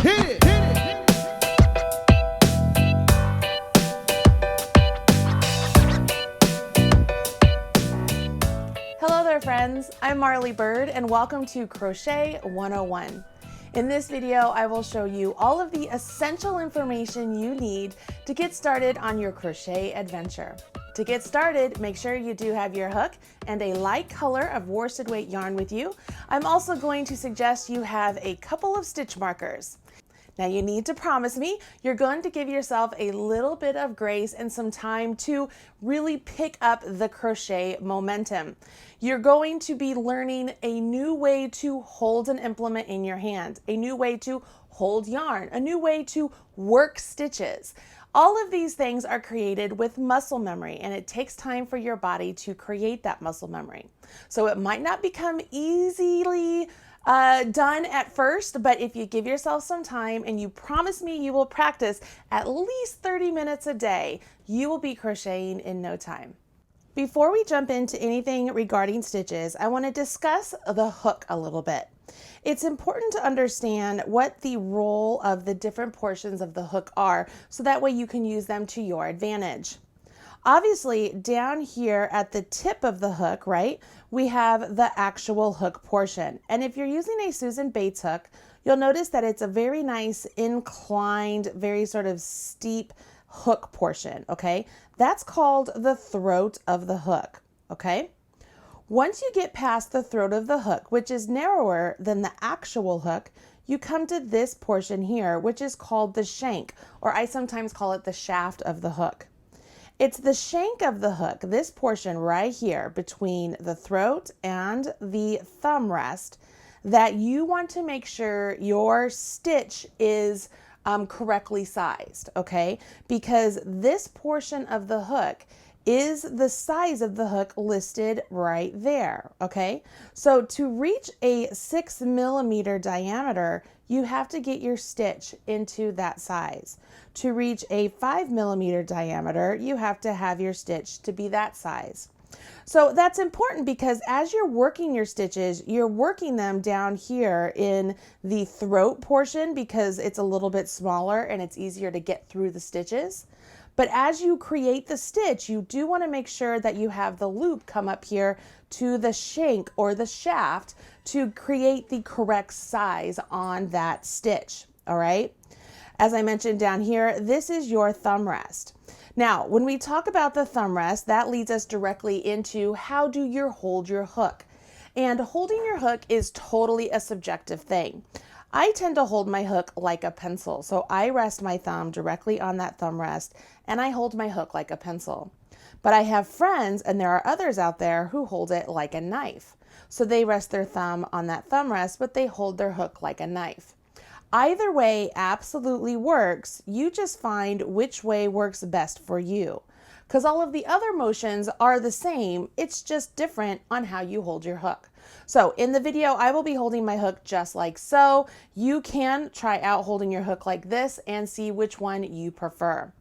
Hit it. Hello there friends, I'm MarlyBird and welcome to Crochet 101. In this video, I will show you all of the essential information you need to get started on your crochet adventure. To get started, make sure you do have your hook and a light color of worsted weight yarn with you. I'm also going to suggest you have a couple of stitch markers. Now you need to promise me you're going to give yourself a little bit of grace and some time to really pick up the crochet momentum. You're going to be learning a new way to hold an implement in your hand, a new way to hold yarn, a new way to work stitches. All of these things are created with muscle memory, and it takes time for your body to create that muscle memory. So it might not become easily done at first, but if you give yourself some time and you promise me you will practice at least 30 minutes a day, you will be crocheting in no time. Before we jump into anything regarding stitches, I want to discuss the hook a little bit. It's important to understand what the role of the different portions of the hook are, so that way you can use them to your advantage. Obviously, down here at the tip of the hook, right, we have the actual hook portion. And if you're using a Susan Bates hook, you'll notice that it's a very nice inclined, very sort of steep hook portion, okay? That's called the throat of the hook, okay? Once you get past the throat of the hook, which is narrower than the actual hook, you come to this portion here, which is called the shank, or I sometimes call it the shaft of the hook. It's the shank of the hook, this portion right here between the throat and the thumb rest, that you want to make sure your stitch is correctly sized, okay? Because this portion of the hook is the size of the hook listed right there, okay? So to reach a 6 millimeter diameter, you have to get your stitch into that size. To reach a 5 millimeter diameter, you have to have your stitch to be that size. So that's important because as you're working your stitches, you're working them down here in the throat portion because it's a little bit smaller and it's easier to get through the stitches. But as you create the stitch, you do want to make sure that you have the loop come up here to the shank or the shaft to create the correct size on that stitch, all right? As I mentioned down here, this is your thumb rest. Now, when we talk about the thumb rest, that leads us directly into how do you hold your hook? And holding your hook is totally a subjective thing. I tend to hold my hook like a pencil. So I rest my thumb directly on that thumb rest and I hold my hook like a pencil. But I have friends, and there are others out there who hold it like a knife. So they rest their thumb on that thumb rest, but they hold their hook like a knife. Either way absolutely works. You just find which way works best for you. Because all of the other motions are the same, it's just different on how you hold your hook. So in the video, I will be holding my hook just like so. You can try out holding your hook like this and see which one you prefer.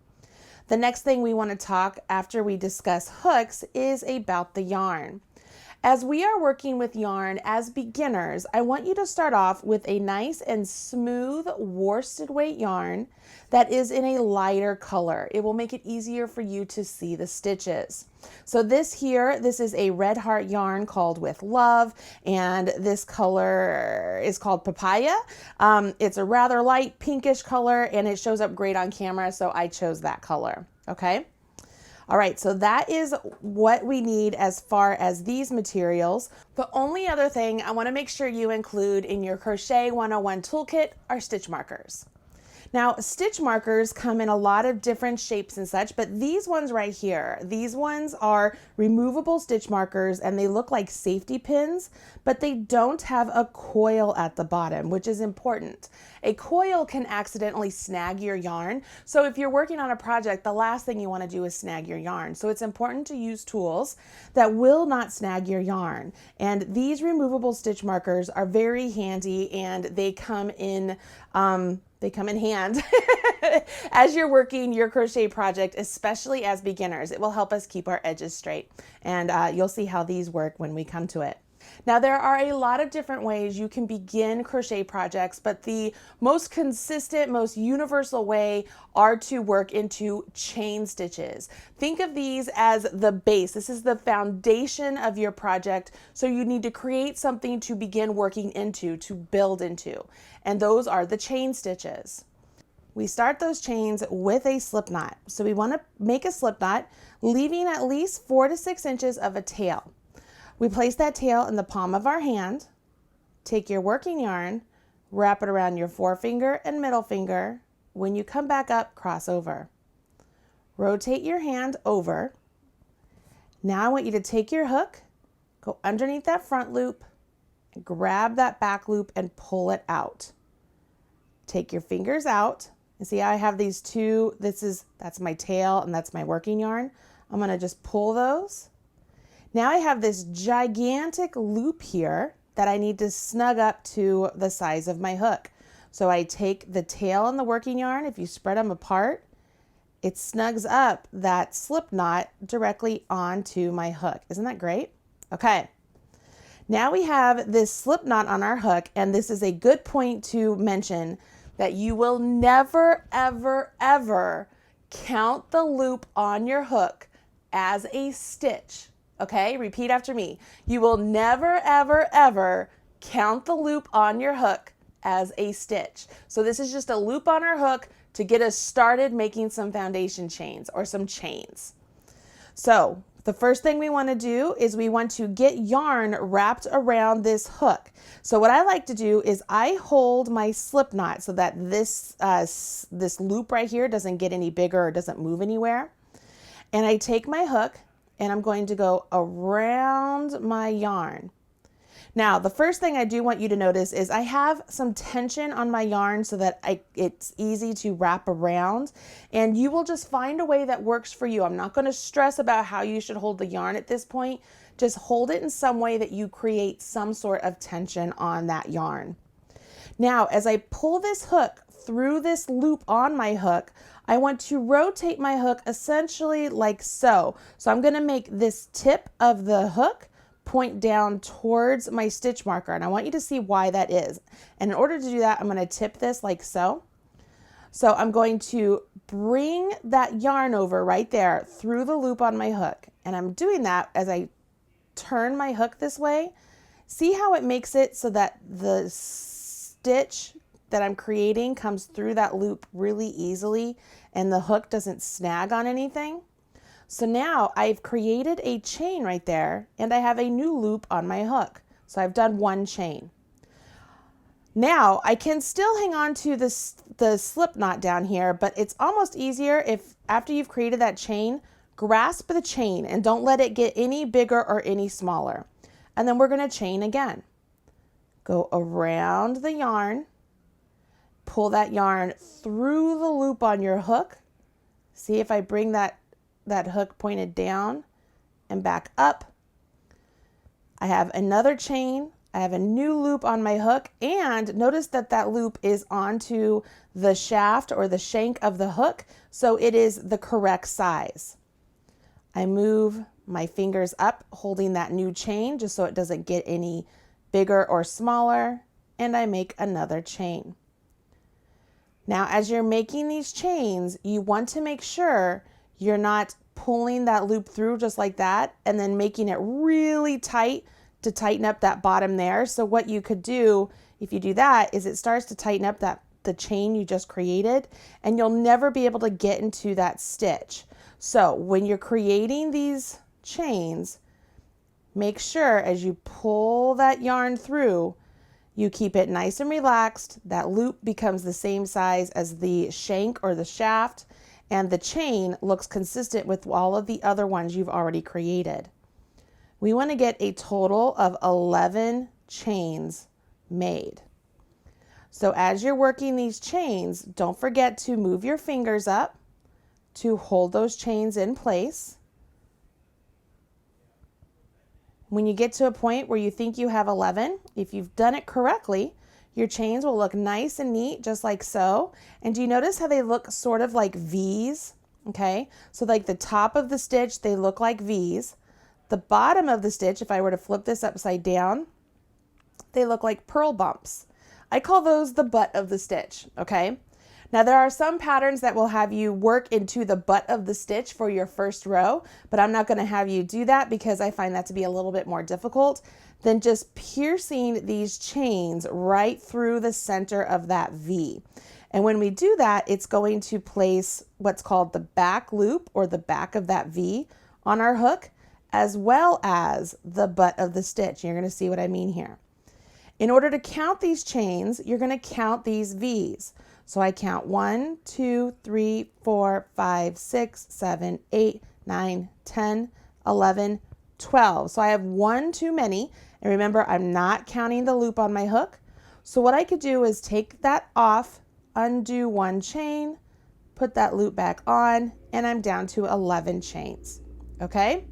The next thing we want to talk after we discuss hooks is about the yarn. As we are working with yarn as beginners, I want you to start off with a nice and smooth worsted weight yarn that is in a lighter color. It will make it easier for you to see the stitches. So this is a red heart yarn called With Love, and this color is called Papaya. It's a rather light pinkish color and it shows up great on camera, so I chose that color, okay? All right, so that is what we need as far as these materials. The only other thing I want to make sure you include in your Crochet 101 toolkit are stitch markers. Now, stitch markers come in a lot of different shapes and such, but these ones right here, these ones are removable stitch markers and they look like safety pins, but they don't have a coil at the bottom, which is important. A coil can accidentally snag your yarn. So if you're working on a project, the last thing you want to do is snag your yarn. So it's important to use tools that will not snag your yarn. And these removable stitch markers are very handy and they come in hand as you're working your crochet project, especially as beginners. It will help us keep our edges straight, and you'll see how these work when we come to it. Now there are a lot of different ways you can begin crochet projects, but the most consistent, most universal way are to work into chain stitches. Think of these as the base. This is the foundation of your project, so you need to create something to begin working into, to build into, and those are the chain stitches. We start those chains with a slip knot. So we want to make a slip knot, leaving at least 4 to 6 inches of a tail. We place that tail in the palm of our hand, take your working yarn, wrap it around your forefinger and middle finger. When you come back up, cross over. Rotate your hand over. Now I want you to take your hook, go underneath that front loop, grab that back loop and pull it out. Take your fingers out. And see, I have these two, that's my tail and that's my working yarn. I'm gonna just pull those. Now I have this gigantic loop here that I need to snug up to the size of my hook. So I take the tail and the working yarn, if you spread them apart, it snugs up that slip knot directly onto my hook. Isn't that great? Okay. Now we have this slip knot on our hook, and this is a good point to mention that you will never, ever, ever count the loop on your hook as a stitch. Okay, repeat after me. You will never, ever, ever count the loop on your hook as a stitch. So this is just a loop on our hook to get us started making some foundation chains or some chains. So the first thing we want to do is we want to get yarn wrapped around this hook. So what I like to do is I hold my slip knot so that this loop right here doesn't get any bigger or doesn't move anywhere. And I take my hook and I'm going to go around my yarn. Now, the first thing I do want you to notice is I have some tension on my yarn so that it's easy to wrap around, and you will just find a way that works for you. I'm not going to stress about how you should hold the yarn at this point. Just hold it in some way that you create some sort of tension on that yarn. Now, as I pull this hook through this loop on my hook, I want to rotate my hook essentially like so. So I'm going to make this tip of the hook point down towards my stitch marker, and I want you to see why that is. And in order to do that, I'm going to tip this like so. So I'm going to bring that yarn over right there through the loop on my hook, and I'm doing that as I turn my hook this way. See how it makes it so that the stitch that I'm creating comes through that loop really easily and the hook doesn't snag on anything? So now I've created a chain right there and I have a new loop on my hook. So I've done one chain. Now I can still hang on to the slip knot down here, but it's almost easier if after you've created that chain, grasp the chain and don't let it get any bigger or any smaller. And then we're going to chain again. Go around the yarn, pull that yarn through the loop on your hook. See if I bring that hook pointed down and back up. I have another chain. I have a new loop on my hook, and notice that that loop is onto the shaft or the shank of the hook, so it is the correct size. I move my fingers up, holding that new chain just so it doesn't get any bigger or smaller, and I make another chain. Now, as you're making these chains, you want to make sure you're not pulling that loop through just like that and then making it really tight to tighten up that bottom there. So what you could do if you do that is it starts to tighten up the chain you just created, and you'll never be able to get into that stitch. So when you're creating these chains, make sure as you pull that yarn through, you keep it nice and relaxed. That loop becomes the same size as the shank or the shaft, and the chain looks consistent with all of the other ones you've already created. We want to get a total of 11 chains made. So as you're working these chains, don't forget to move your fingers up to hold those chains in place. When you get to a point where you think you have 11, if you've done it correctly, your chains will look nice and neat, just like so. And do you notice how they look sort of like V's? Okay, so like the top of the stitch, they look like V's. The bottom of the stitch, if I were to flip this upside down, they look like purl bumps. I call those the butt of the stitch, okay? Now there are some patterns that will have you work into the butt of the stitch for your first row, but I'm not going to have you do that because I find that to be a little bit more difficult than just piercing these chains right through the center of that V. And when we do that, it's going to place what's called the back loop or the back of that V on our hook, as well as the butt of the stitch. You're going to see what I mean here. In order to count these chains, you're going to count these V's. So I count 1, 2, 3, 4, 5, 6, 7, 8, 9, 10, 11, 12. So I have one too many. And remember, I'm not counting the loop on my hook. So what I could do is take that off, undo one chain, put that loop back on, and I'm down to 11 chains. Okay?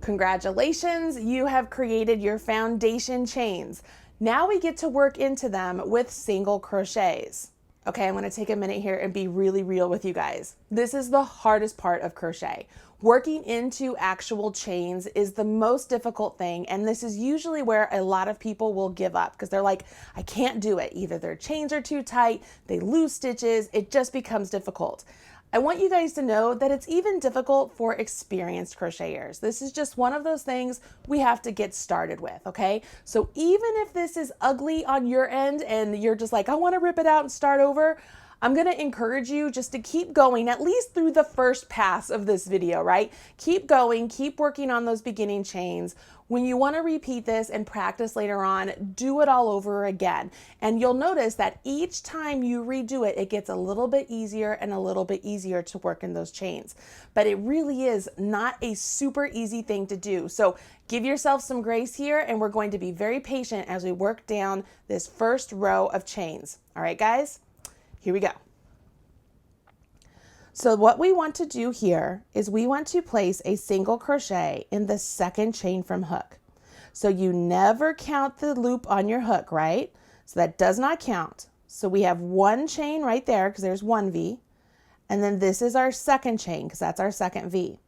Congratulations, you have created your foundation chains. Now we get to work into them with single crochets. Okay, I'm going to take a minute here and be really real with you guys. This is the hardest part of crochet. Working into actual chains is the most difficult thing, and this is usually where a lot of people will give up because they're like, I can't do it. Either their chains are too tight, they lose stitches, it just becomes difficult. I want you guys to know that it's even difficult for experienced crocheters. This is just one of those things we have to get started with, okay? So even if this is ugly on your end and you're just like, I want to rip it out and start over, I'm going to encourage you just to keep going, at least through the first pass of this video, right? Keep going, keep working on those beginning chains. When you want to repeat this and practice later on, do it all over again. And you'll notice that each time you redo it, it gets a little bit easier and a little bit easier to work in those chains. But it really is not a super easy thing to do. So give yourself some grace here, and we're going to be very patient as we work down this first row of chains. All right, guys? Here we go. So what we want to do here is we want to place a single crochet in the second chain from hook. So you never count the loop on your hook, right? So that does not count. So we have one chain right there because there's one V. And then this is our second chain because that's our second V.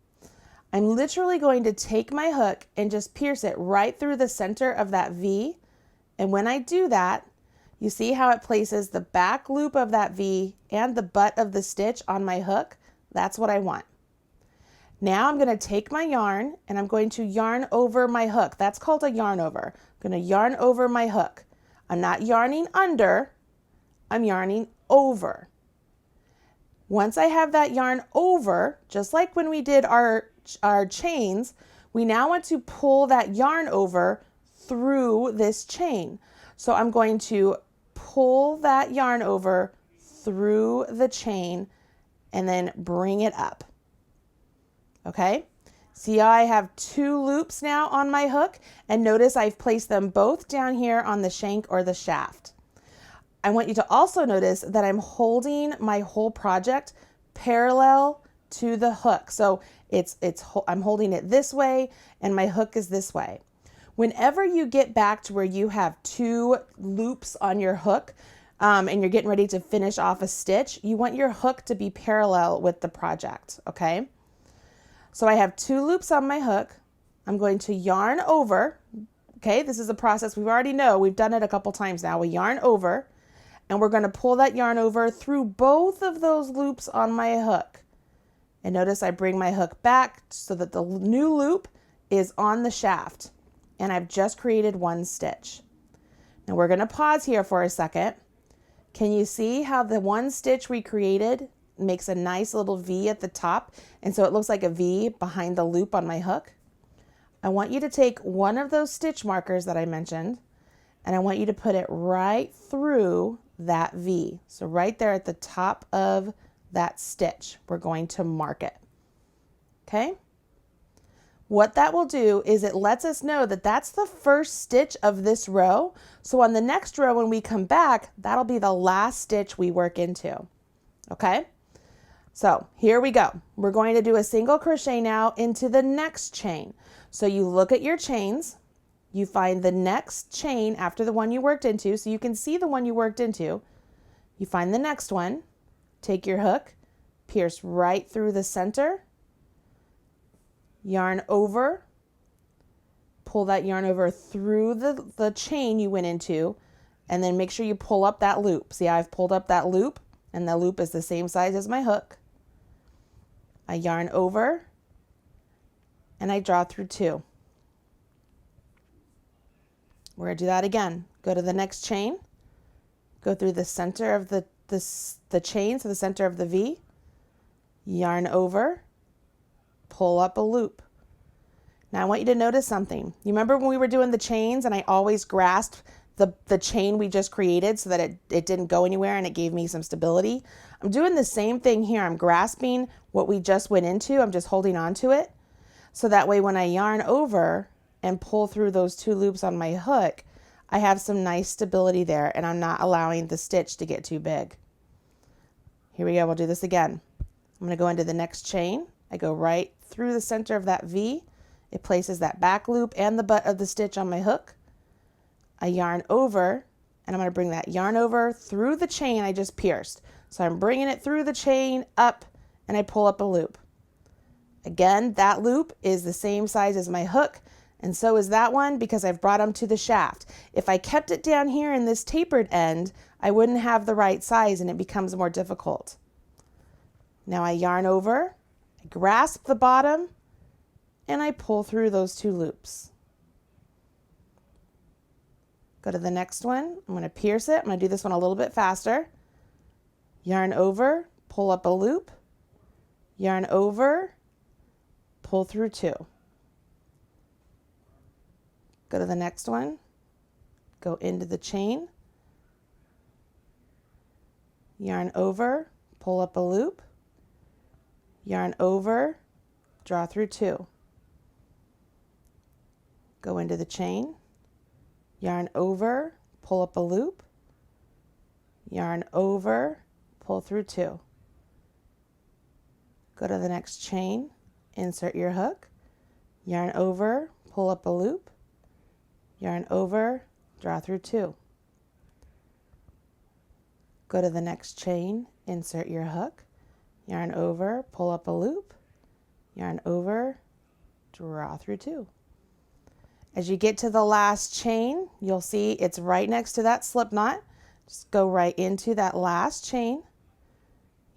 I'm literally going to take my hook and just pierce it right through the center of that V. And when I do that, you see how it places the back loop of that V and the butt of the stitch on my hook? That's what I want. Now I'm going to take my yarn and I'm going to yarn over my hook. That's called a yarn over. I'm going to yarn over my hook. I'm not yarning under, I'm yarning over. Once I have that yarn over, just like when we did our chains, we now want to pull that yarn over through this chain. So I'm going to pull that yarn over through the chain and then bring it up. Okay? See how I have two loops now on my hook, and notice I've placed them both down here on the shank or the shaft. I want you to also notice that I'm holding my whole project parallel to the hook. So I'm holding it this way and my hook is this way. Whenever you get back to where you have two loops on your hook and you're getting ready to finish off a stitch, you want your hook to be parallel with the project, okay? So I have two loops on my hook. I'm going to yarn over, okay? This is a process we already know. We've done it a couple times now. We yarn over, and we're going to pull that yarn over through both of those loops on my hook. And notice I bring my hook back so that the new loop is on the shaft. And I've just created one stitch. Now we're going to pause here for a second. Can you see how the one stitch we created makes a nice little V at the top? And so it looks like a V behind the loop on my hook. I want you to take one of those stitch markers that I mentioned, and I want you to put it right through that V. So right there at the top of that stitch, we're going to mark it. Okay? What that will do is it lets us know that that's the first stitch of this row. So on the next row, when we come back, that'll be the last stitch we work into. Okay? So here we go. We're going to do a single crochet now into the next chain. So you look at your chains, you find the next chain after the one you worked into, so you can see the one you worked into. You find the next one, take your hook, pierce right through the center, yarn over, pull that yarn over through the chain you went into, and then make sure you pull up that loop. See how I've pulled up that loop, and the loop is the same size as my hook. I yarn over, and I draw through 2. We're going to do that again. Go to the next chain, go through the center of the chain, so the center of the V, yarn over, pull up a loop. Now I want you to notice something. You remember when we were doing the chains and I always grasped the chain we just created so that it didn't go anywhere and it gave me some stability? I'm doing the same thing here. I'm grasping what we just went into. I'm just holding on to it. So that way when I yarn over and pull through those 2 loops on my hook, I have some nice stability there and I'm not allowing the stitch to get too big. Here we go. We'll do this again. I'm going to go into the next chain. I go right through the center of that V. It places that back loop and the butt of the stitch on my hook. I yarn over, and I'm going to bring that yarn over through the chain I just pierced. So I'm bringing it through the chain up, and I pull up a loop. Again, that loop is the same size as my hook, and so is that one because I've brought them to the shaft. If I kept it down here in this tapered end, I wouldn't have the right size and it becomes more difficult. Now I yarn over, I grasp the bottom, and I pull through those 2 loops. Go to the next one. I'm going to pierce it. I'm going to do this one a little bit faster. Yarn over, pull up a loop, yarn over, pull through 2. Go to the next one, go into the chain, yarn over, pull up a loop, yarn over, draw through 2. Go into the chain, yarn over, pull up a loop, yarn over, pull through 2. Go to the next chain, insert your hook, yarn over, pull up a loop, yarn over, draw through 2. Go to the next chain, insert your hook, yarn over, pull up a loop, yarn over, draw through 2. As you get to the last chain, you'll see it's right next to that slip knot. Just go right into that last chain,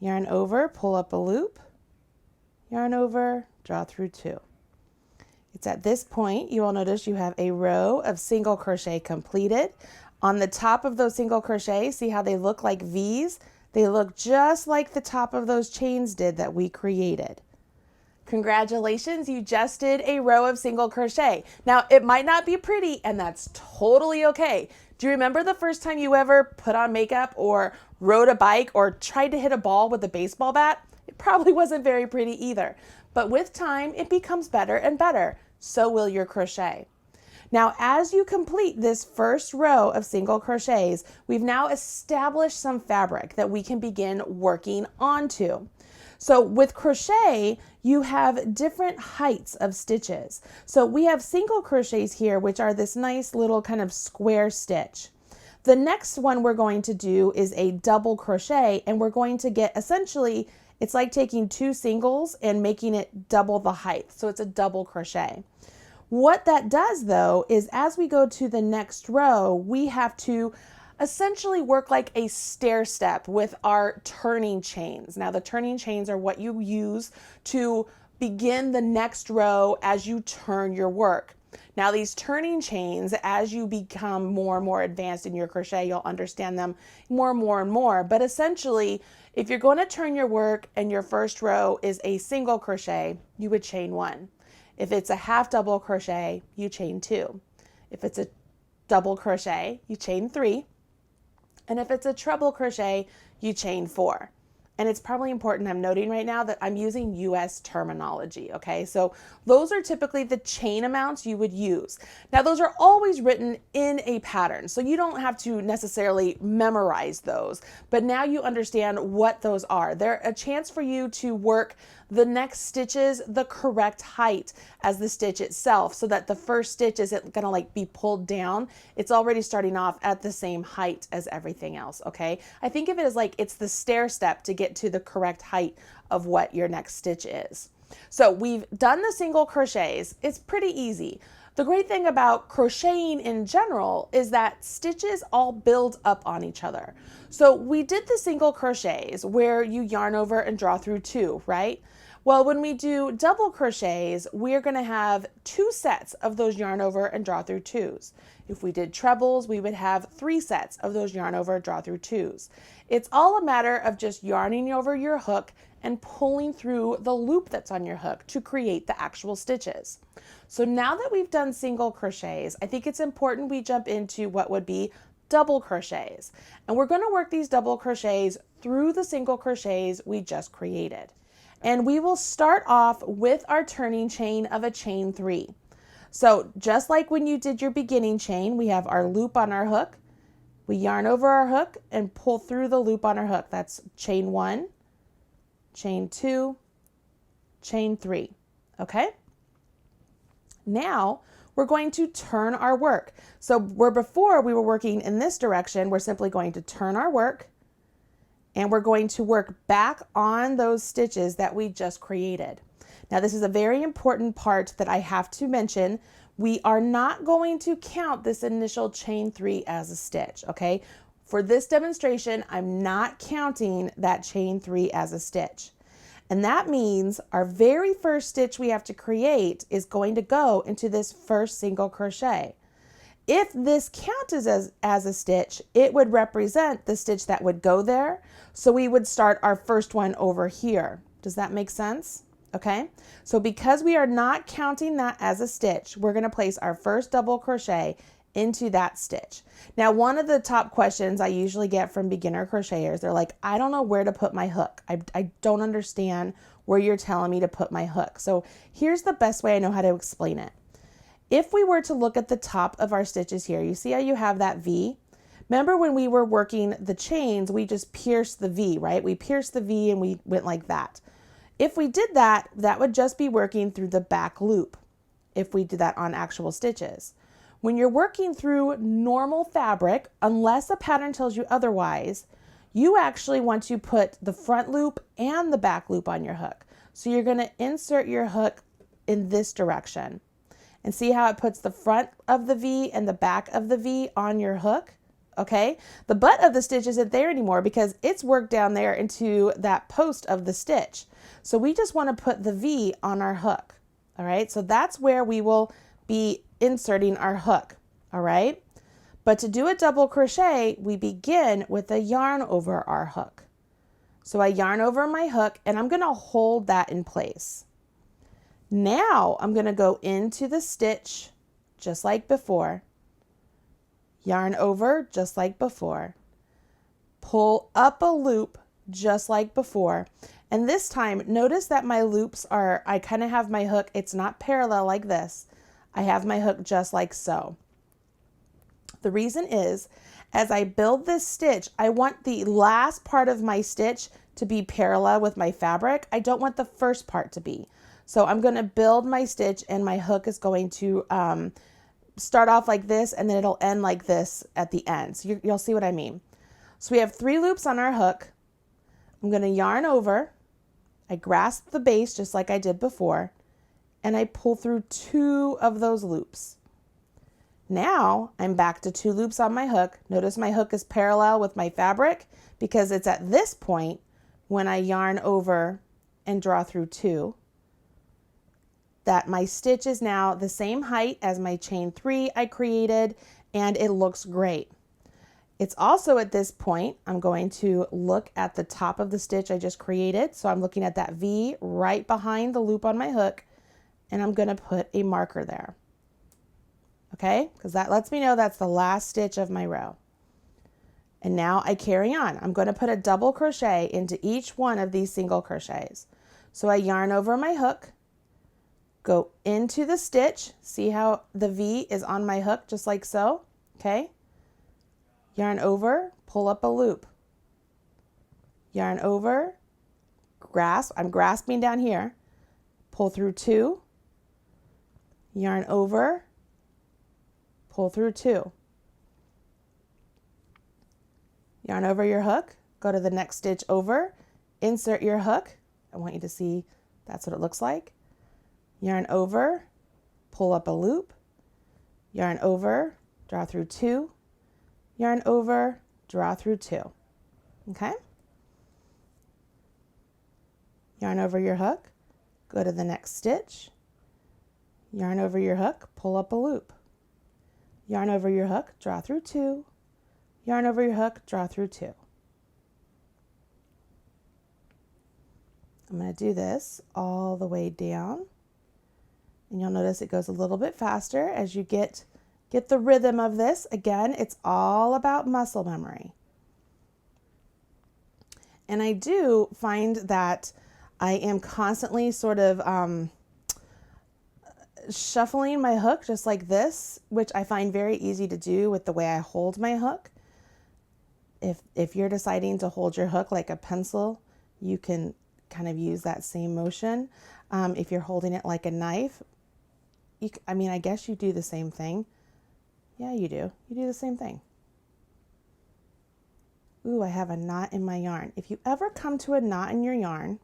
yarn over, pull up a loop, yarn over, draw through 2. It's at this point you will notice you have a row of single crochet completed. On the top of those single crochet, see how they look like V's? They look just like the top of those chains did that we created. Congratulations, you just did a row of single crochet. Now, it might not be pretty, and that's totally okay. Do you remember the first time you ever put on makeup or rode a bike or tried to hit a ball with a baseball bat? It probably wasn't very pretty either. But with time, it becomes better and better. So will your crochet. Now, as you complete this first row of single crochets, we've now established some fabric that we can begin working onto. So with crochet, you have different heights of stitches. So we have single crochets here, which are this nice little kind of square stitch. The next one we're going to do is a double crochet, and we're going to get essentially, it's like taking 2 singles and making it double the height. So it's a double crochet. What that does though, is as we go to the next row, we have to essentially work like a stair step with our turning chains. Now the turning chains are what you use to begin the next row as you turn your work. Now these turning chains, as you become more and more advanced in your crochet, you'll understand them more and more. But essentially, if you're going to turn your work and your first row is a single crochet, you would chain 1. If it's a half double crochet, you chain 2. If it's a double crochet, you chain 3. And if it's a treble crochet, you chain 4. And it's probably important, I'm noting right now that I'm using US terminology, okay? So those are typically the chain amounts you would use. Now those are always written in a pattern, so you don't have to necessarily memorize those, but now you understand what those are. They're a chance for you to work the next stitches the correct height as the stitch itself, so that the first stitch isn't gonna like be pulled down. It's already starting off at the same height as everything else, okay? I think of it as like it's the stair step to get to the correct height of what your next stitch is. So we've done the single crochets. It's pretty easy. The great thing about crocheting in general is that stitches all build up on each other. So we did the single crochets where you yarn over and draw through 2, right? Well, when we do double crochets, we're going to have 2 sets of those yarn over and draw through 2s. If we did trebles, we would have 3 sets of those yarn over, draw through 2s. It's all a matter of just yarning over your hook and pulling through the loop that's on your hook to create the actual stitches. So now that we've done single crochets, I think it's important we jump into what would be double crochets. And we're going to work these double crochets through the single crochets we just created. And we will start off with our turning chain of a chain 3. So just like when you did your beginning chain, we have our loop on our hook. We yarn over our hook and pull through the loop on our hook. That's chain 1, chain 2, chain 3. Okay? Now we're going to turn our work. So where before we were working in this direction, we're simply going to turn our work and we're going to work back on those stitches that we just created. Now this is a very important part that I have to mention. We are not going to count this initial chain 3 as a stitch, okay? For this demonstration, I'm not counting that chain 3 as a stitch. And that means our very first stitch we have to create is going to go into this first single crochet. If this counts as a stitch, it would represent the stitch that would go there. So we would start our first one over here. Does that make sense? Okay. So because we are not counting that as a stitch, we're going to place our first double crochet into that stitch. Now, one of the top questions I usually get from beginner crocheters, they're like, I don't know where to put my hook. I don't understand where you're telling me to put my hook. So here's the best way I know how to explain it. If we were to look at the top of our stitches here, you see how you have that V? Remember when we were working the chains, we just pierced the V, right? We pierced the V and we went like that. If we did that, that would just be working through the back loop if we did that on actual stitches. When you're working through normal fabric, unless a pattern tells you otherwise, you actually want to put the front loop and the back loop on your hook. So you're going to insert your hook in this direction. And see how it puts the front of the V and the back of the V on your hook? Okay, the butt of the stitch isn't there anymore because it's worked down there into that post of the stitch. So we just want to put the V on our hook. All right, so that's where we will be inserting our hook. All right, but to do a double crochet, we begin with a yarn over our hook. So I yarn over my hook and I'm going to hold that in place. Now I'm going to go into the stitch just like before, yarn over just like before, pull up a loop just like before. And this time, notice that my loops are, I kind of have my hook, it's not parallel like this. I have my hook just like so. The reason is, as I build this stitch, I want the last part of my stitch to be parallel with my fabric. I don't want the first part to be. So I'm going to build my stitch and my hook is going to start off like this and then it'll end like this at the end. So you'll see what I mean. So we have 3 loops on our hook. I'm going to yarn over. I grasp the base just like I did before and I pull through 2 of those loops. Now I'm back to 2 loops on my hook. Notice my hook is parallel with my fabric because it's at this point when I yarn over and draw through 2. That my stitch is now the same height as my chain 3 I created and it looks great. It's also at this point, I'm going to look at the top of the stitch I just created. So I'm looking at that V right behind the loop on my hook and I'm going to put a marker there. Okay, because that lets me know that's the last stitch of my row. And now I carry on. I'm going to put a double crochet into each one of these single crochets. So I yarn over my hook, go into the stitch, see how the V is on my hook just like so, okay? Yarn over, pull up a loop. Yarn over, grasp, I'm grasping down here, pull through 2, yarn over, pull through 2. Yarn over your hook, go to the next stitch over, insert your hook. I want you to see that's what it looks like. Yarn over, pull up a loop, yarn over, draw through 2, yarn over, draw through 2. Okay? Yarn over your hook, go to the next stitch, yarn over your hook, pull up a loop. Yarn over your hook, draw through 2, yarn over your hook, draw through 2. I'm going to do this all the way down, and you'll notice it goes a little bit faster as you get the rhythm of this. Again, it's all about muscle memory. And I do find that I am constantly sort of shuffling my hook just like this, which I find very easy to do with the way I hold my hook. If you're deciding to hold your hook like a pencil, you can kind of use that same motion. If you're holding it like a knife, I mean, I guess you do the same thing. Yeah, you do. You do the same thing. Ooh, I have a knot in my yarn. If you ever come to a knot in your yarn,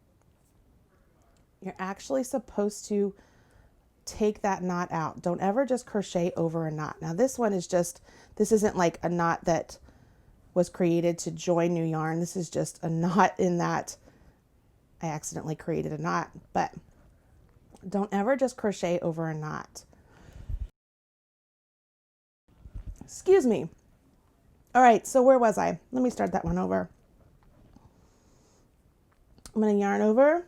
you're actually supposed to take that knot out. Don't ever just crochet over a knot. Now this one is just, this isn't like a knot that was created to join new yarn. This is just a knot in that I accidentally created a knot, but don't ever just crochet over a knot. Excuse me. All right, so where was I? Let me start that one over. I'm going to yarn over,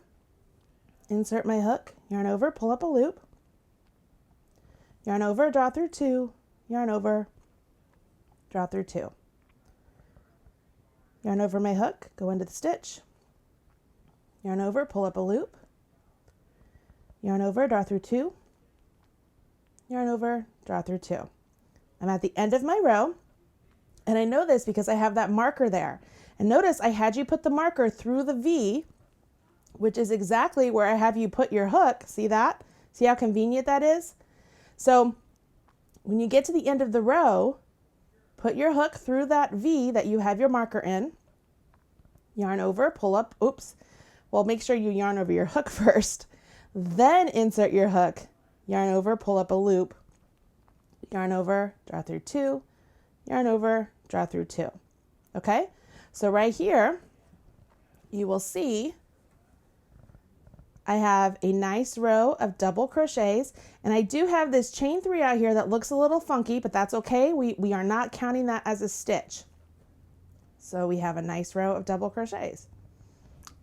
insert my hook, yarn over, pull up a loop, yarn over, draw through 2, yarn over, draw through 2. Yarn over my hook, go into the stitch, yarn over, pull up a loop, yarn over, draw through 2, yarn over, draw through 2. I'm at the end of my row, and I know this because I have that marker there. And notice I had you put the marker through the V, which is exactly where I have you put your hook. See that? See how convenient that is? So when you get to the end of the row, put your hook through that V that you have your marker in, yarn over, pull up, oops. Well, make sure you yarn over your hook first, then insert your hook, yarn over, pull up a loop, yarn over, draw through 2, yarn over, draw through 2. Okay? So right here, you will see I have a nice row of double crochets, and I do have this chain 3 out here that looks a little funky, but that's okay. We are not counting that as a stitch. So we have a nice row of double crochets.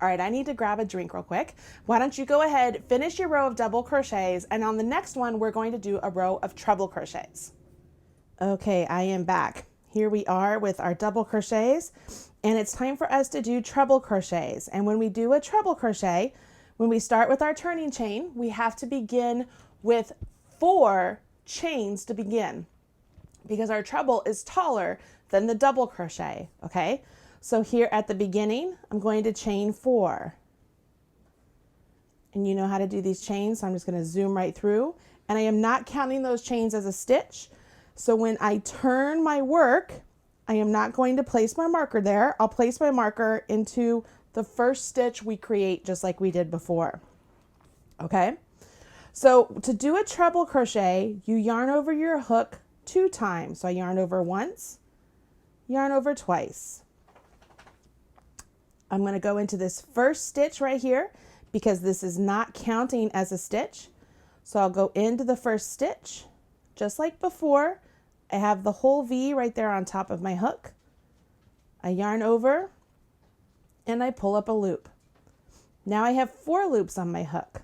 All right, I need to grab a drink real quick. Why don't you go ahead, finish your row of double crochets, and on the next one, we're going to do a row of treble crochets. Okay, I am back. Here we are with our double crochets, and it's time for us to do treble crochets. And when we do a treble crochet, when we start with our turning chain, we have to begin with 4 chains to begin because our treble is taller than the double crochet, okay? So here at the beginning, I'm going to chain 4. And you know how to do these chains, so I'm just going to zoom right through. And I am not counting those chains as a stitch. So when I turn my work, I am not going to place my marker there. I'll place my marker into the first stitch we create just like we did before. Okay? So to do a treble crochet, you yarn over your hook 2 times. So I yarn over once, yarn over twice. I'm going to go into this first stitch right here because this is not counting as a stitch. So I'll go into the first stitch just like before. I have the whole V right there on top of my hook. I yarn over and I pull up a loop. Now I have 4 loops on my hook.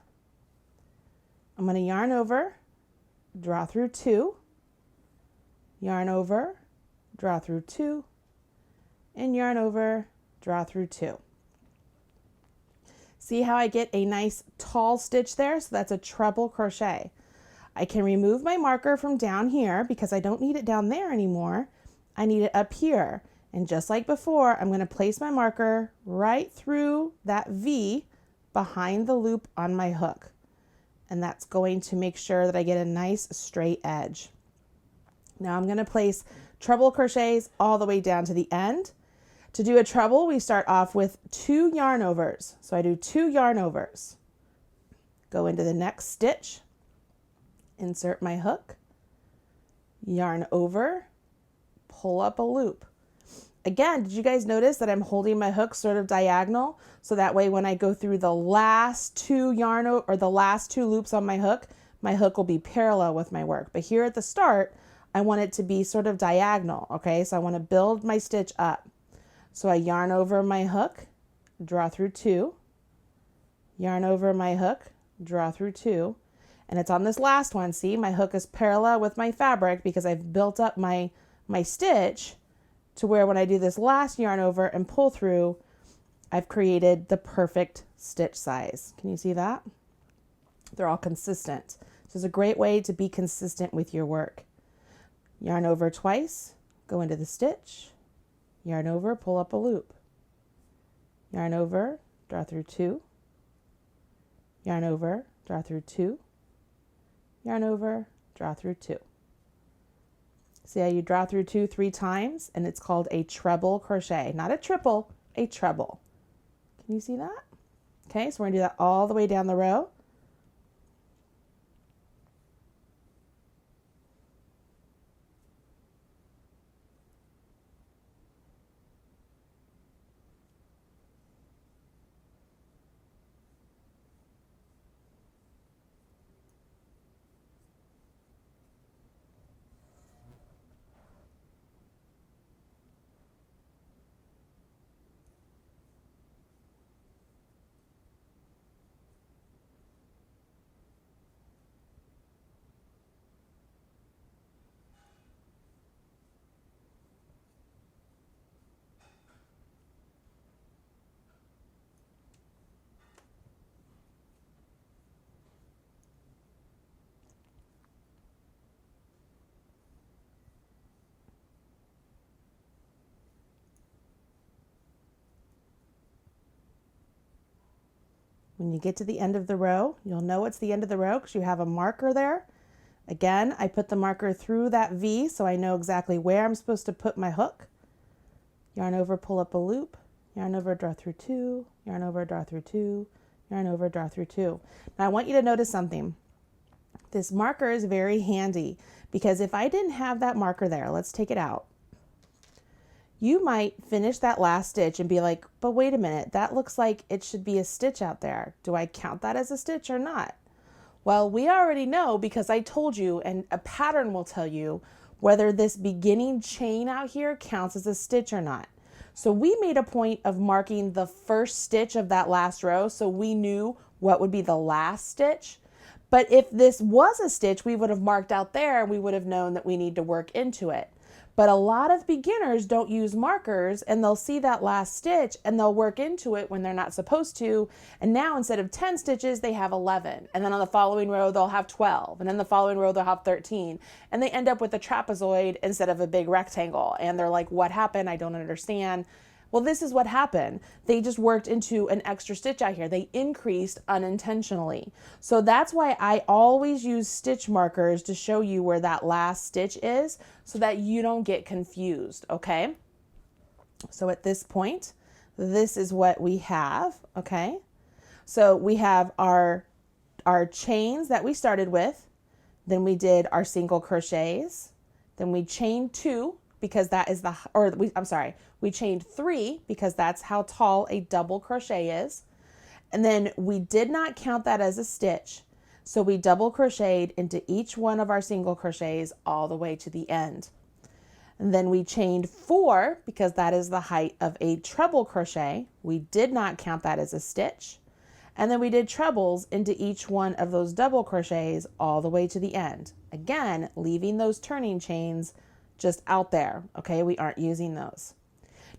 I'm going to yarn over, draw through 2, yarn over, draw through 2, and yarn over, draw through 2. See how I get a nice tall stitch there? So that's a treble crochet. I can remove my marker from down here because I don't need it down there anymore. I need it up here. And just like before, I'm going to place my marker right through that V behind the loop on my hook. And that's going to make sure that I get a nice straight edge. Now I'm going to place treble crochets all the way down to the end. To do a treble, we start off with 2 yarn overs. So I do 2 yarn overs. Go into the next stitch, insert my hook, yarn over, pull up a loop. Again, did you guys notice that I'm holding my hook sort of diagonal? So that way when I go through the last two the last two loops on my hook will be parallel with my work. But here at the start, I want it to be sort of diagonal, okay? So I want to build my stitch up. So I yarn over my hook, draw through 2, yarn over my hook, draw through 2, and it's on this last one. See, my hook is parallel with my fabric because I've built up my stitch to where when I do this last yarn over and pull through, I've created the perfect stitch size. Can you see that? They're all consistent. This is a great way to be consistent with your work. Yarn over twice, go into the stitch, yarn over, pull up a loop, yarn over, draw through 2, yarn over, draw through 2, yarn over, draw through 2. See how you draw through 2 3 times, and it's called a treble crochet, not a triple, a treble. Can you see that? Okay, so we're gonna do that all the way down the row. When you get to the end of the row, you'll know it's the end of the row because you have a marker there. Again, I put the marker through that V so I know exactly where I'm supposed to put my hook. Yarn over, pull up a loop, yarn over, draw through 2, yarn over, draw through 2, yarn over, draw through 2. Now I want you to notice something. This marker is very handy because if I didn't have that marker there, let's take it out. You might finish that last stitch and be like, but wait a minute, that looks like it should be a stitch out there. Do I count that as a stitch or not? Well, we already know because I told you, and a pattern will tell you whether this beginning chain out here counts as a stitch or not. So we made a point of marking the first stitch of that last row so we knew what would be the last stitch. But if this was a stitch, we would have marked out there and we would have known that we need to work into it. But a lot of beginners don't use markers and they'll see that last stitch and they'll work into it when they're not supposed to. And now instead of 10 stitches, they have 11. And then on the following row, they'll have 12. And then the following row, they'll have 13. And they end up with a trapezoid instead of a big rectangle. And they're like, what happened? I don't understand. Well, this is what happened. They just worked into an extra stitch out here. They increased unintentionally. So that's why I always use stitch markers to show you where that last stitch is so that you don't get confused, okay? So at this point, this is what we have, okay? So we have our chains that we started with, then we did our single crochets, then we chained 2 because that is we chained 3 because that's how tall a double crochet is. And then we did not count that as a stitch. So we double crocheted into each one of our single crochets all the way to the end. And then we chained 4 because that is the height of a treble crochet. We did not count that as a stitch. And then we did trebles into each one of those double crochets all the way to the end. Again, leaving those turning chains just out there, okay? We aren't using those.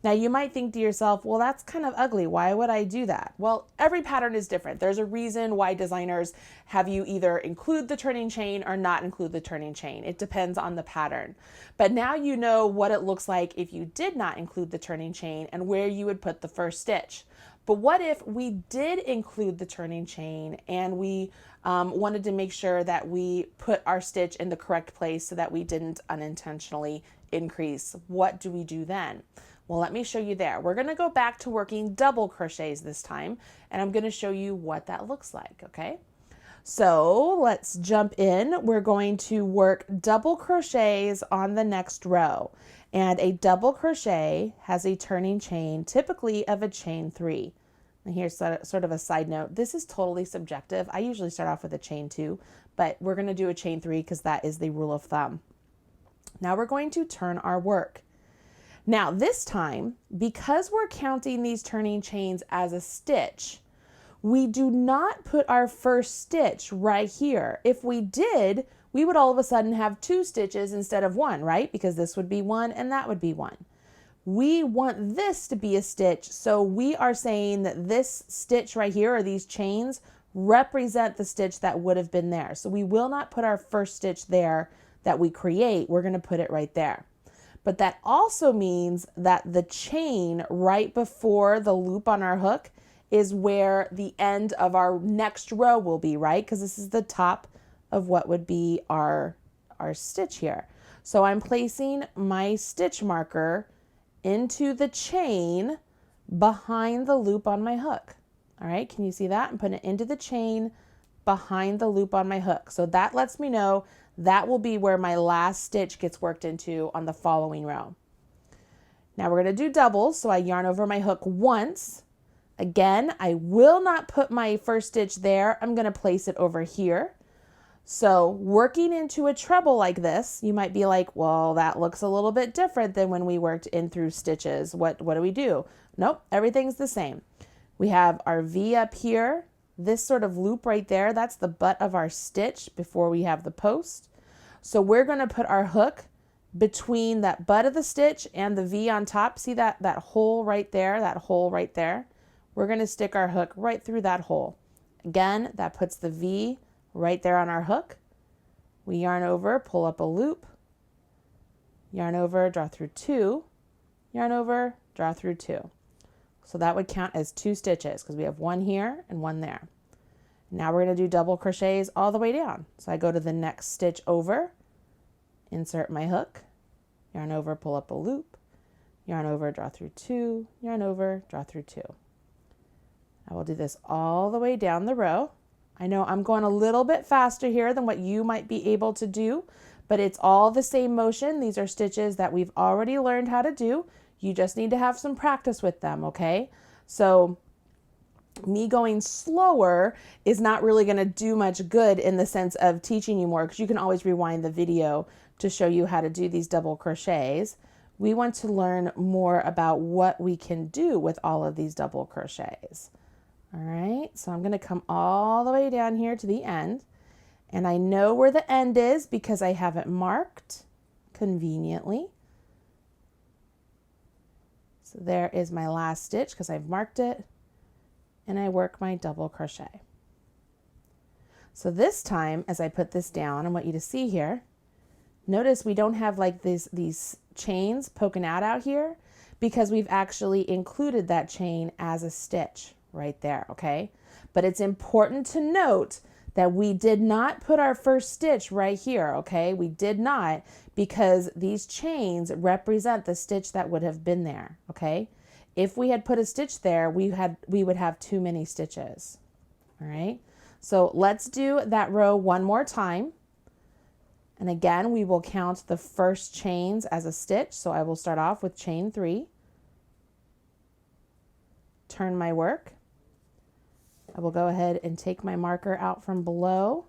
Now you might think to yourself, well, that's kind of ugly. Why would I do that? Well, every pattern is different. There's a reason why designers have you either include the turning chain or not include the turning chain. It depends on the pattern. But now you know what it looks like if you did not include the turning chain and where you would put the first stitch. But what if we did include the turning chain and we wanted to make sure that we put our stitch in the correct place so that we didn't unintentionally increase? What do we do then? Well, let me show you there. We're going to go back to working double crochets this time, and I'm going to show you what that looks like, okay? So let's jump in. We're going to work double crochets on the next row. And a double crochet has a turning chain, typically of a chain 3. And here's sort of a side note. This is totally subjective. I usually start off with a chain 2, but we're going to do a chain 3 because that is the rule of thumb. Now we're going to turn our work. Now this time, because we're counting these turning chains as a stitch, we do not put our first stitch right here. If we did, we would all of a sudden have 2 stitches instead of 1, right? Because this would be 1 and that would be 1. We want this to be a stitch, so we are saying that this stitch right here, or these chains, represent the stitch that would have been there. So we will not put our first stitch there that we create. We're going to put it right there. But that also means that the chain right before the loop on our hook is where the end of our next row will be, right? Because this is the top of what would be our stitch here. So I'm placing my stitch marker into the chain behind the loop on my hook. All right, can you see that? I'm putting it into the chain behind the loop on my hook. So that lets me know that will be where my last stitch gets worked into on the following row. Now we're going to do doubles. So I yarn over my hook once. Again, I will not put my first stitch there. I'm going to place it over here. So working into a treble like this, you might be like, well, that looks a little bit different than when we worked in through stitches. What do we do? Nope, everything's the same. We have our V up here, this sort of loop right there, that's the butt of our stitch before we have the post. So we're going to put our hook between that butt of the stitch and the V on top. See that hole right there, that hole right there? We're going to stick our hook right through that hole. Again, that puts the V right there on our hook. We yarn over, pull up a loop, yarn over, draw through 2, yarn over, draw through 2. So that would count as 2 stitches because we have 1 here and 1 there. Now we're going to do double crochets all the way down. So I go to the next stitch over, insert my hook, yarn over, pull up a loop, yarn over, draw through 2, yarn over, draw through 2. I will do this all the way down the row. I know I'm going a little bit faster here than what you might be able to do, but it's all the same motion. These are stitches that we've already learned how to do. You just need to have some practice with them, okay? So me going slower is not really going to do much good in the sense of teaching you more, because you can always rewind the video to show you how to do these double crochets. We want to learn more about what we can do with all of these double crochets. All right, so I'm going to come all the way down here to the end, and I know where the end is because I have it marked conveniently. So there is my last stitch because I've marked it, and I work my double crochet. So this time, as I put this down, I want you to see here, notice we don't have like these chains poking out here because we've actually included that chain as a stitch right there, okay? But it's important to note that we did not put our first stitch right here, okay? We did not, because these chains represent the stitch that would have been there, okay? If we had put a stitch there, we would have too many stitches, all right? So let's do that row one more time. And again, we will count the first chains as a stitch. So I will start off with chain 3, turn my work. I will go ahead and take my marker out from below,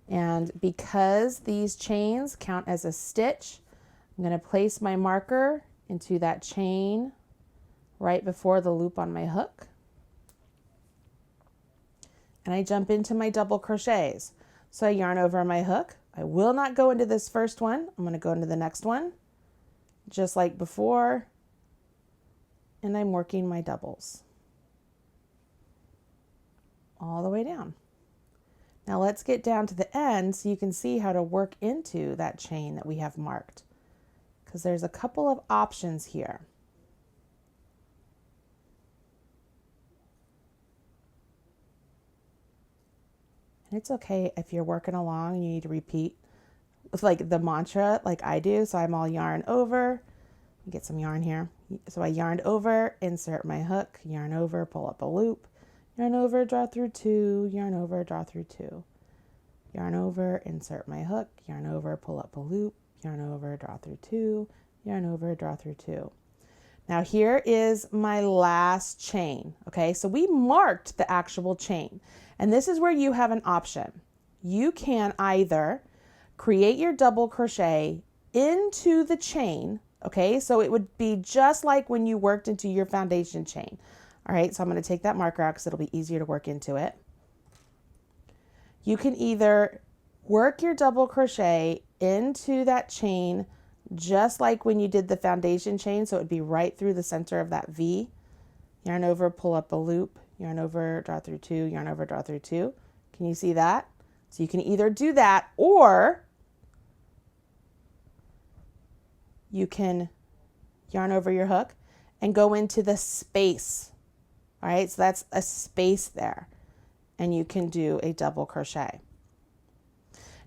and because these chains count as a stitch, I'm going to place my marker into that chain right before the loop on my hook, and I jump into my double crochets. So I yarn over my hook. I will not go into this first one. I'm going to go into the next one just like before, and I'm working my doubles all the way down. Now let's get down to the end so you can see how to work into that chain that we have marked, because there's a couple of options here. And it's okay if you're working along and you need to repeat with like the mantra like I do. So I'm all yarn over, get some yarn here. So I yarned over, insert my hook, yarn over, pull up a loop, yarn over, draw through 2, yarn over, draw through 2. yarn over, insert my hook, yarn over, pull up a loop, yarn over, draw through 2, yarn over, draw through 2. Now here is my last chain. Okay, so we marked the actual chain, and this is where you have an option. You can either create your double crochet into the chain. Okay, so it would be just like when you worked into your foundation chain. All right, so I'm going to take that marker out because it'll be easier to work into it. You can either work your double crochet into that chain just like when you did the foundation chain, so it would be right through the center of that V. Yarn over, pull up a loop, yarn over, draw through 2, yarn over, draw through 2. Can you see that? So you can either do that, or you can yarn over your hook and go into the space. All right, so that's a space there, and you can do a double crochet.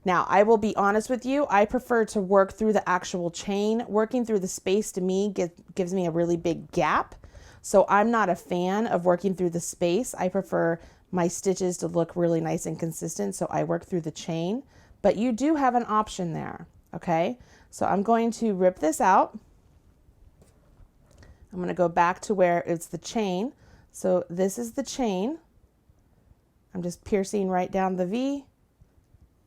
Now, I will be honest with you, I prefer to work through the actual chain. Working through the space to me gives me a really big gap. So I'm not a fan of working through the space. I prefer my stitches to look really nice and consistent, so I work through the chain. But you do have an option there, okay? So I'm going to rip this out. I'm going to go back to where it's the chain. So this is the chain. I'm just piercing right down the V.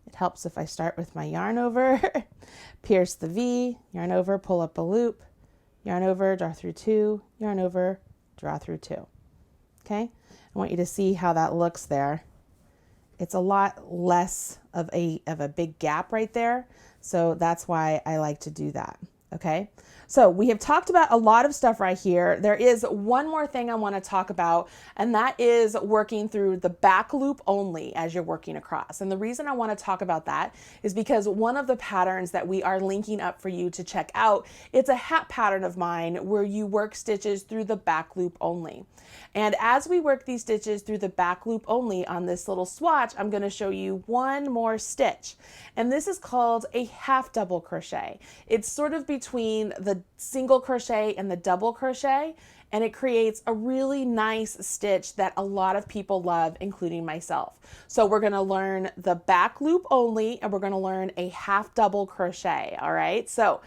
It helps if I start with my yarn over, pierce the V, yarn over, pull up a loop, yarn over, draw through 2, yarn over, draw through 2. Okay, I want you to see how that looks there. It's a lot less of a big gap right there, so that's why I like to do that. Okay, so we have talked about a lot of stuff right here. There is one more thing I want to talk about, and that is working through the back loop only as you're working across. And the reason I want to talk about that is because one of the patterns that we are linking up for you to check out, it's a hat pattern of mine where you work stitches through the back loop only. And as we work these stitches through the back loop only on this little swatch, I'm going to show you one more stitch. And this is called a half double crochet. It's sort of between the single crochet and the double crochet, and it creates a really nice stitch that a lot of people love, including myself. So we're going to learn the back loop only, and we're going to learn a half double crochet. All right. So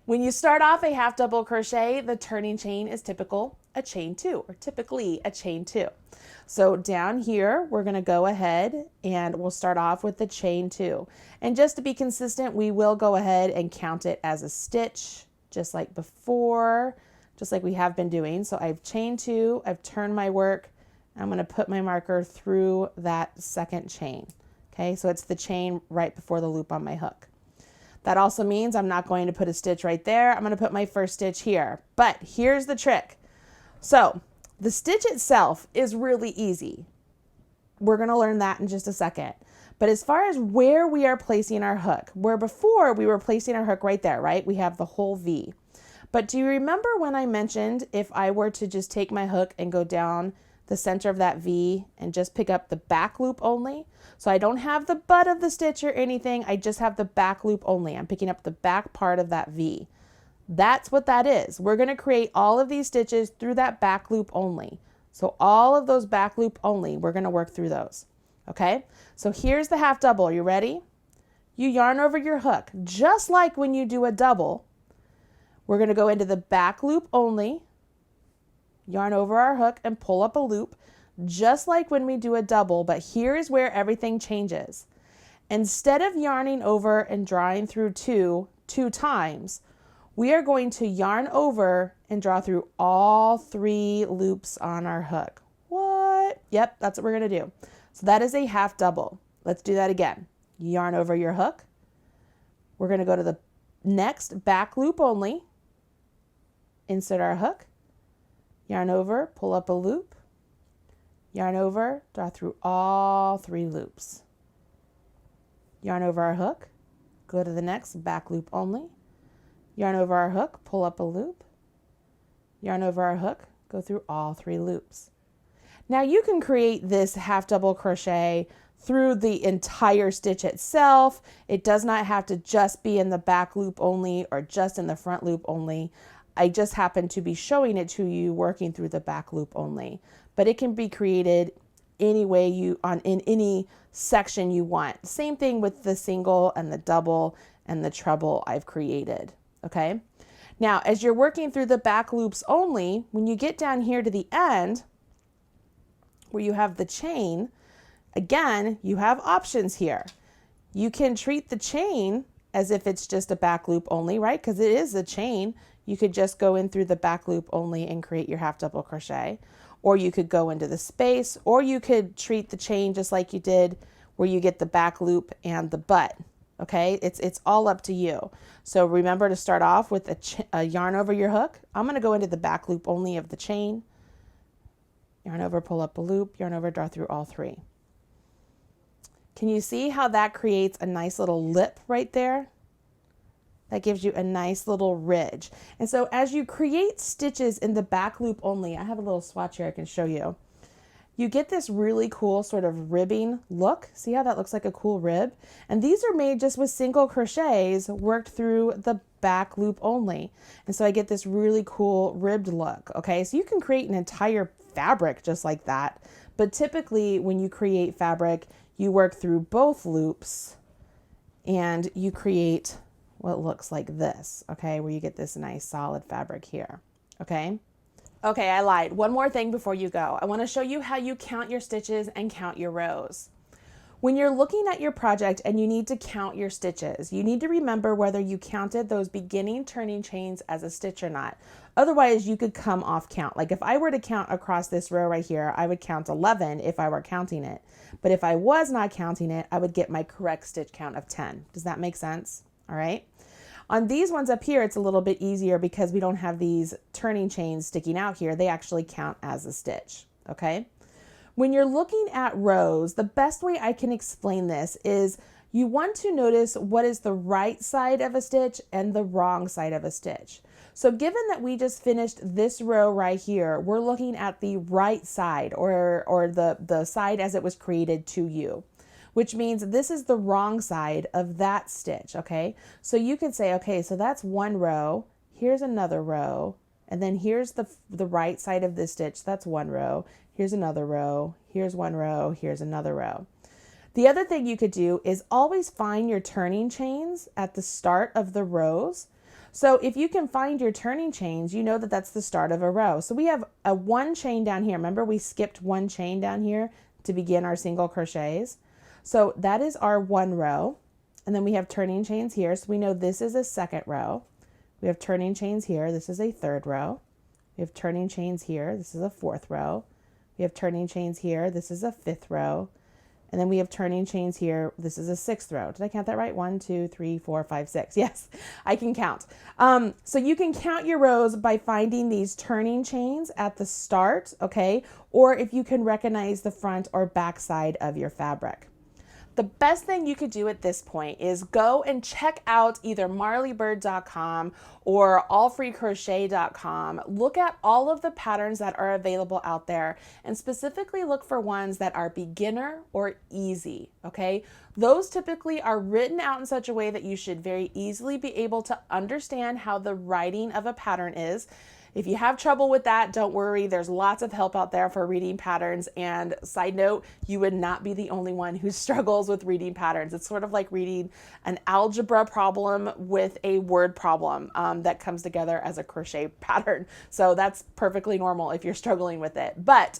when you start off a half double crochet, the turning chain is typical a chain 2, or typically a chain 2. So down here, we're going to go ahead and we'll start off with the chain 2. And just to be consistent, we will go ahead and count it as a stitch, just like before, just like we have been doing. So I've chained 2, I've turned my work, I'm going to put my marker through that second chain. Okay, so it's the chain right before the loop on my hook. That also means I'm not going to put a stitch right there. I'm going to put my first stitch here. But here's the trick. So the stitch itself is really easy. We're going to learn that in just a second. But as far as where we are placing our hook, where before we were placing our hook right there, right? We have the whole V. But do you remember when I mentioned if I were to just take my hook and go down the center of that V and just pick up the back loop only? So I don't have the butt of the stitch or anything. I just have the back loop only. I'm picking up the back part of that V. That's what that is. We're going to create all of these stitches through that back loop only. So all of those back loop only, we're going to work through those. Okay, so here's the half double. Are you ready? You yarn over your hook, just like when you do a double. We're going to go into the back loop only, yarn over our hook and pull up a loop, just like when we do a double, but here is where everything changes. Instead of yarning over and drawing through two times, we are going to yarn over and draw through all 3 loops on our hook. What? Yep, that's what we're going to do. So that is a half double. Let's do that again. Yarn over your hook. We're going to go to the next back loop only. Insert our hook. Yarn over, pull up a loop. Yarn over, draw through all 3 loops. Yarn over our hook. Go to the next back loop only. Yarn over our hook, pull up a loop. Yarn over our hook, go through all 3 loops. Now you can create this half double crochet through the entire stitch itself. It does not have to just be in the back loop only or just in the front loop only. I just happen to be showing it to you working through the back loop only, but it can be created any way in any section you want. Same thing with the single and the double and the treble I've created, okay? Now, as you're working through the back loops only, when you get down here to the end, where you have the chain, again, you have options here. You can treat the chain as if it's just a back loop only, right? Because it is a chain. You could just go in through the back loop only and create your half double crochet. Or you could go into the space, or you could treat the chain just like you did where you get the back loop and the butt. Okay, it's all up to you. So remember to start off with a yarn over your hook. I'm going to go into the back loop only of the chain. Yarn over, pull up a loop, yarn over, draw through all three. Can you see how that creates a nice little lip right there? That gives you a nice little ridge. And so as you create stitches in the back loop only, I have a little swatch here I can show you. You get this really cool sort of ribbing look. See how that looks like a cool rib? And these are made just with single crochets worked through the back loop only. And so I get this really cool ribbed look, okay? So you can create an entire fabric just like that. But typically when you create fabric, you work through both loops and you create what looks like this, okay? Where you get this nice solid fabric here, okay? Okay, I lied. One more thing before you go. I want to show you how you count your stitches and count your rows. When you're looking at your project and you need to count your stitches, you need to remember whether you counted those beginning turning chains as a stitch or not. Otherwise, you could come off count. Like if I were to count across this row right here, I would count 11 if I were counting it. But if I was not counting it, I would get my correct stitch count of 10. Does that make sense? All right. On these ones up here, it's a little bit easier because we don't have these turning chains sticking out here. They actually count as a stitch, okay? When you're looking at rows, the best way I can explain this is you want to notice what is the right side of a stitch and the wrong side of a stitch. So given that we just finished this row right here, we're looking at the right side or the side as it was created to you, which means this is the wrong side of that stitch, okay? So you could say, okay, so that's one row, here's another row, and then here's the right side of this stitch, that's one row, here's another row, here's one row, here's another row. The other thing you could do is always find your turning chains at the start of the rows. So if you can find your turning chains, you know that that's the start of a row. So we have a one chain down here. Remember we skipped one chain down here to begin our single crochets. So that is our one row, and then we have turning chains here. So we know this is a second row. We have turning chains here. This is a third row. We have turning chains here. This is a fourth row. We have turning chains here. This is a fifth row. And then we have turning chains here. This is a sixth row. Did I count that right? 1, 2, 3, 4, 5, 6. Yes, I can count. So you can count your rows by finding these turning chains at the start, okay? Or if you can recognize the front or back side of your fabric. The best thing you could do at this point is go and check out either MarlyBird.com or allfreecrochet.com. Look at all of the patterns that are available out there and specifically look for ones that are beginner or easy, okay? Those typically are written out in such a way that you should very easily be able to understand how the writing of a pattern is. If you have trouble with that, don't worry. There's lots of help out there for reading patterns. And side note, you would not be the only one who struggles with reading patterns. It's sort of like reading an algebra problem with a word problem that comes together as a crochet pattern. So that's perfectly normal if you're struggling with it. But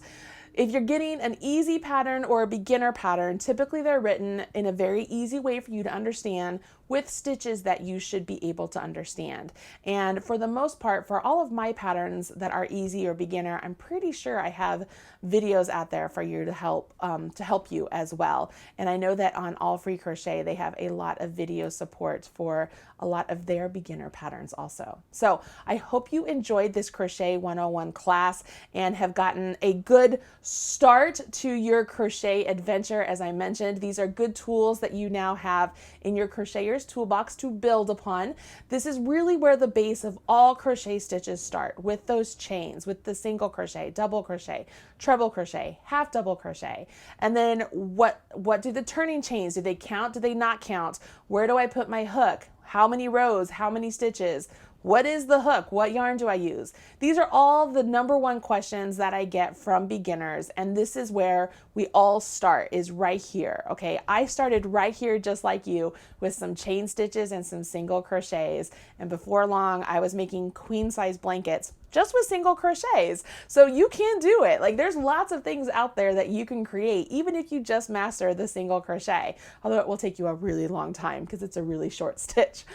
if you're getting an easy pattern or a beginner pattern, typically they're written in a very easy way for you to understand with stitches that you should be able to understand. And for the most part, for all of my patterns that are easy or beginner, I'm pretty sure I have videos out there for you to help you as well. And I know that on All Free Crochet, they have a lot of video support for a lot of their beginner patterns also. So I hope you enjoyed this Crochet 101 class and have gotten a good start to your crochet adventure. As I mentioned, these are good tools that you now have in your crocheter's toolbox to build upon. This is really where the base of all crochet stitches start, with those chains, with the single crochet, double crochet, treble crochet, half double crochet. And then what do the turning chains, do they count? Do they not count? Where do I put my hook? How many rows? How many stitches? What is the hook? What yarn do I use? These are all the #1 questions that I get from beginners, and this is where we all start, is right here, okay? I started right here just like you with some chain stitches and some single crochets, and before long I was making queen size blankets just with single crochets. So you can do it. Like, there's lots of things out there that you can create, even if you just master the single crochet, although it will take you a really long time because it's a really short stitch.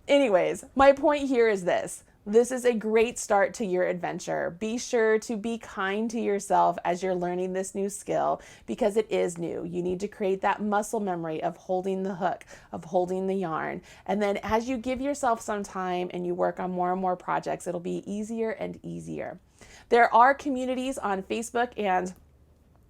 Anyways, my point here is this. This is a great start to your adventure. Be sure to be kind to yourself as you're learning this new skill, because it is new. You need to create that muscle memory of holding the hook, of holding the yarn. And then as you give yourself some time and you work on more and more projects, it'll be easier and easier. There are communities on Facebook and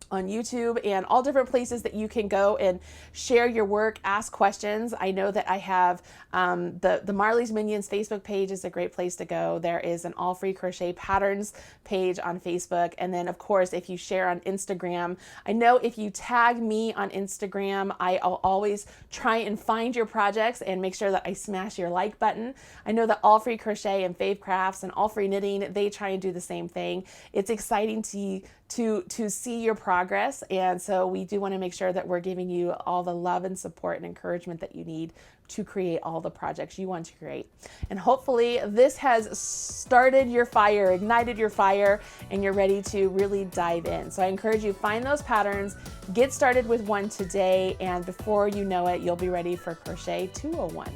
on YouTube and all different places that you can go and share your work, ask questions. I know that I have the Marley's Minions Facebook page is a great place to go. There is an all free crochet patterns page on Facebook. And then of course, if you share on Instagram, I know if you tag me on Instagram, I'll always try and find your projects and make sure that I smash your like button. I know that All Free Crochet and FaveCrafts and All Free Knitting, they try and do the same thing. It's exciting to see your progress, and so we do want to make sure that we're giving you all the love and support and encouragement that you need to create all the projects you want to create. And hopefully this has started your fire, ignited your fire, and you're ready to really dive in. So I encourage you, find those patterns, get started with one today, and before you know it, you'll be ready for Crochet 201.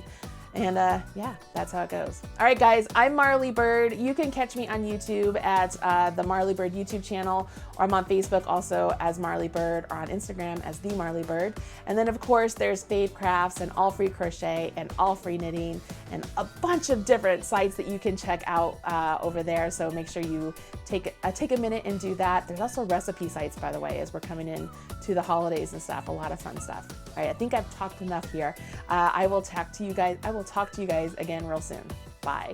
And yeah, that's how it goes. All right, guys, I'm MarlyBird. You can catch me on YouTube at the MarlyBird YouTube channel, or I'm on Facebook also as MarlyBird, or on Instagram as the MarlyBird. And then of course there's FaveCrafts and All Free Crochet and All Free Knitting and a bunch of different sites that you can check out over there. So make sure you take a minute and do that. There's also recipe sites, by the way, as we're coming in to the holidays and stuff. A lot of fun stuff. All right, I think I've talked enough here. I will talk to you guys again real soon. Bye.